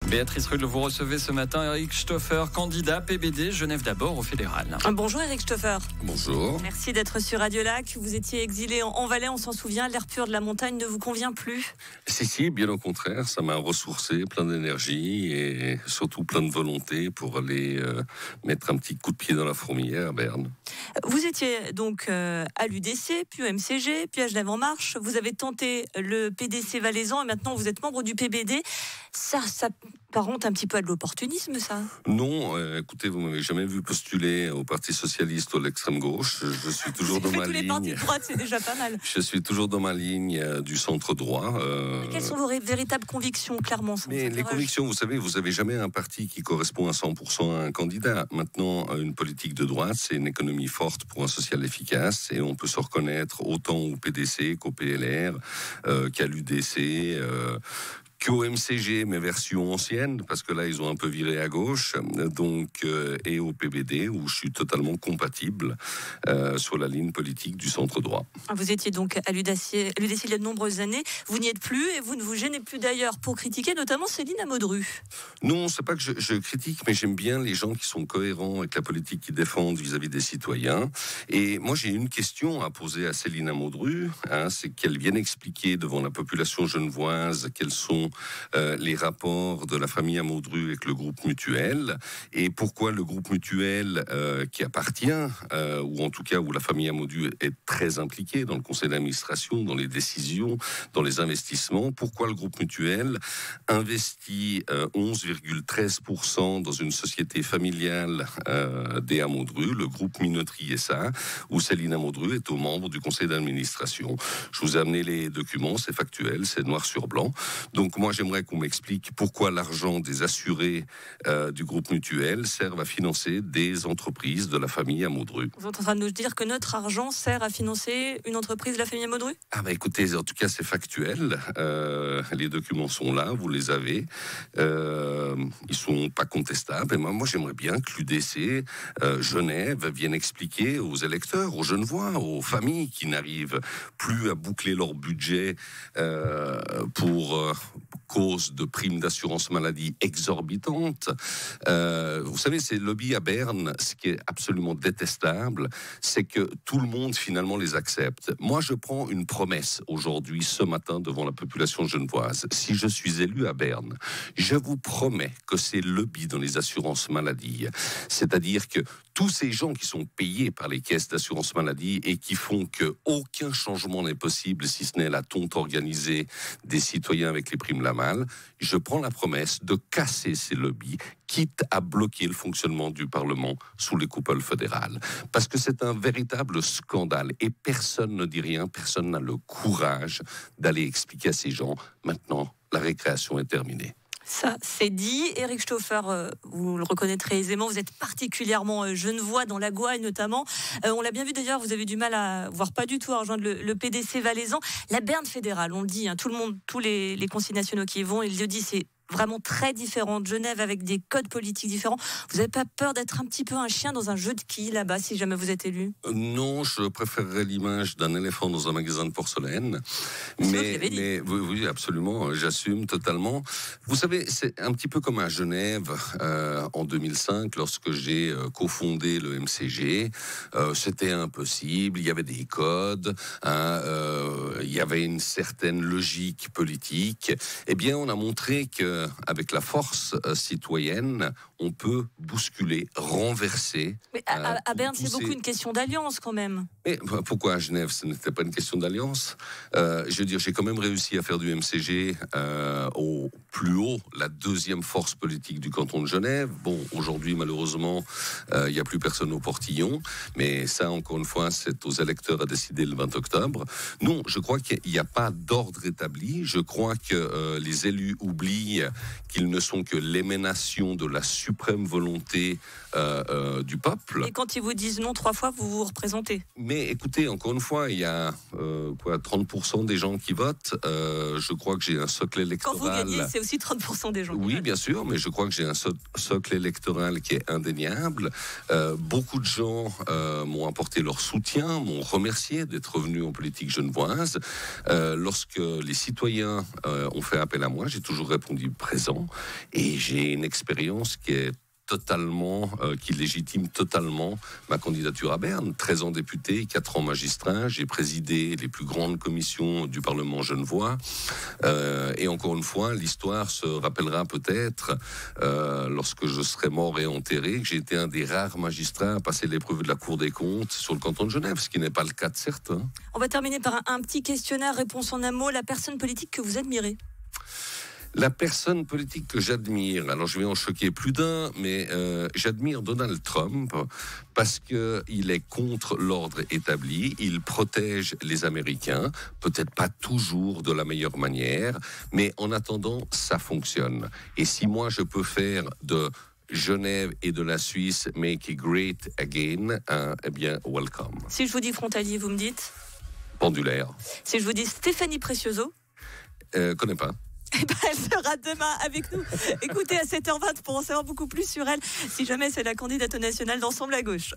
Béatrice Rulle, vous recevez ce matin Eric Stoffer, candidat PBD Genève d'abord au fédéral. Bonjour Eric Stoffer. Bonjour. Merci d'être sur Radio Lac. Vous étiez exilé en Valais, on s'en souvient. L'air pur de la montagne ne vous convient plus? Si, bien au contraire, ça m'a ressourcé, plein d'énergie et surtout plein de volonté pour aller mettre un petit coup de pied dans la fourmilière à Berne. Vous étiez donc à l'UDC, puis au MCG, puis à Genève en Marche. Vous avez tenté le PDC valaisan et maintenant vous êtes membre du PBD. Ça apparente un petit peu à de l'opportunisme, ça? Non, écoutez, vous m'avez jamais vu postuler au Parti Socialiste ou à l'extrême gauche. Je suis toujours dans ma tous ligne. Les partis de droite, c'est déjà pas mal. Je suis toujours dans ma ligne du centre droit. Mais quelles sont vos véritables convictions, clairement? Mais les convictions, vous savez, vous avez jamais un parti qui correspond à 100% à un candidat. Maintenant, une politique de droite, c'est une économie forte pour un social efficace, et on peut se reconnaître autant au PDC qu'au PLR, qu'à l'UDC, qu'au MCG, mais version ancienne, parce que là, ils ont un peu viré à gauche, donc, et au PBD, où je suis totalement compatible sur la ligne politique du centre droit. Vous étiez donc à l'UDC il y a de nombreuses années. Vous n'y êtes plus et vous ne vous gênez plus d'ailleurs pour critiquer notamment Céline Amodru. Non, c'est pas que je critique, mais j'aime bien les gens qui sont cohérents avec la politique qu'ils défendent vis-à-vis des citoyens. Et moi, j'ai une question à poser à Céline Amodru, c'est qu'elle vienne expliquer devant la population genevoise quels sont les rapports de la famille Amodru avec le groupe Mutuel, et pourquoi le groupe Mutuel qui appartient, ou en tout cas où la famille Amodru est très impliquée dans le conseil d'administration, dans les décisions, dans les investissements, pourquoi le groupe Mutuel investit 11,13% dans une société familiale des Amodru, le groupe Minoterie SA, où Céline Amodru est au membre du conseil d'administration. Je vous ai amené les documents, c'est factuel, c'est noir sur blanc. Donc moi, j'aimerais qu'on m'explique pourquoi l'argent des assurés du groupe Mutuel servent à financer des entreprises de la famille Amodru. Vous êtes en train de nous dire que notre argent sert à financer une entreprise de la famille Amodru? Écoutez, en tout cas, c'est factuel. Les documents sont là, vous les avez. Ils sont pas contestables. Et moi, j'aimerais bien que l'UDC Genève vienne expliquer aux électeurs, aux Genevois, aux familles qui n'arrivent plus à boucler leur budget pour cause de primes d'assurance maladie exorbitantes. Vous savez, ces lobbies à Berne, ce qui est absolument détestable, c'est que tout le monde finalement les accepte. Moi, je prends une promesse aujourd'hui, ce matin, devant la population genevoise. Si je suis élu à Berne, je vous promets que ces lobbies dans les assurances maladie, c'est-à-dire que tous ces gens qui sont payés par les caisses d'assurance maladie et qui font qu'aucun changement n'est possible si ce n'est la tonte organisée des citoyens avec les primes la malle, je prends la promesse de casser ces lobbies, quitte à bloquer le fonctionnement du Parlement sous les coupoles fédérales. Parce que c'est un véritable scandale et personne ne dit rien, personne n'a le courage d'aller expliquer à ces gens, maintenant, la récréation est terminée. Ça, c'est dit. Eric Stoffer, vous le reconnaîtrez aisément, vous êtes particulièrement genevois dans la Gouaille notamment. On l'a bien vu d'ailleurs, vous avez du mal à, voire pas du tout, à rejoindre le PDC valaisan. La Berne fédérale, on le dit, tout le monde, tous les conseils nationaux qui y vont, ils le disent, c'est vraiment très différent de Genève avec des codes politiques différents. Vous n'avez pas peur d'être un petit peu un chien dans un jeu de quilles là-bas si jamais vous êtes élu? Non, je préférerais l'image d'un éléphant dans un magasin de porcelaine. Mais oui, absolument, j'assume totalement. Vous savez, c'est un petit peu comme à Genève en 2005, lorsque j'ai cofondé le MCG. C'était impossible, il y avait des codes, il y avait une certaine logique politique. Eh bien, on a montré que avec la force citoyenne, on peut bousculer, renverser. Mais à Berne, c'est beaucoup une question d'alliance quand même. Mais pourquoi à Genève, ce n'était pas une question d'alliance? Je veux dire, j'ai quand même réussi à faire du MCG au plus haut, la deuxième force politique du canton de Genève. Bon, aujourd'hui, malheureusement, il n'y a plus personne au portillon, mais ça, encore une fois, c'est aux électeurs à décider le 20 octobre. Non, je crois qu'il n'y a pas d'ordre établi. Je crois que les élus oublient qu'ils ne sont que l'émanation de la suprême volonté du peuple. Et quand ils vous disent non 3 fois, vous vous représentez. Mais écoutez, encore une fois, il y a 30% des gens qui votent. Je crois que j'ai un socle électoral. Quand vous gagnez, c'est aussi 30% des gens. Oui, bien sûr, mais je crois que j'ai un socle électoral qui est indéniable. Beaucoup de gens m'ont apporté leur soutien, m'ont remercié d'être venus en politique genevoise. Lorsque les citoyens ont fait appel à moi, j'ai toujours répondu présent. Et j'ai une expérience qui légitime totalement ma candidature à Berne. 13 ans député, 4 ans magistrat, j'ai présidé les plus grandes commissions du Parlement genevois. Et encore une fois, l'histoire se rappellera peut-être, lorsque je serai mort et enterré, que j'ai été un des rares magistrats à passer l'épreuve de la Cour des comptes sur le canton de Genève, ce qui n'est pas le cas de certains. On va terminer par un petit questionnaire, réponse en un mot, la personne politique que vous admirez. La personne politique que j'admire, alors je vais en choquer plus d'un, mais j'admire Donald Trump parce qu'il est contre l'ordre établi, il protège les Américains, peut-être pas toujours de la meilleure manière, mais en attendant, ça fonctionne. Et si moi je peux faire de Genève et de la Suisse Make it Great Again, eh bien, welcome. Si je vous dis frontalier, vous me dites Pendulaire. Si je vous dis Stéphanie Precioso Connais pas. Eh ben, elle sera demain avec nous. Écoutez à 7h20 pour en savoir beaucoup plus sur elle, si jamais c'est la candidate nationale d'Ensemble à gauche.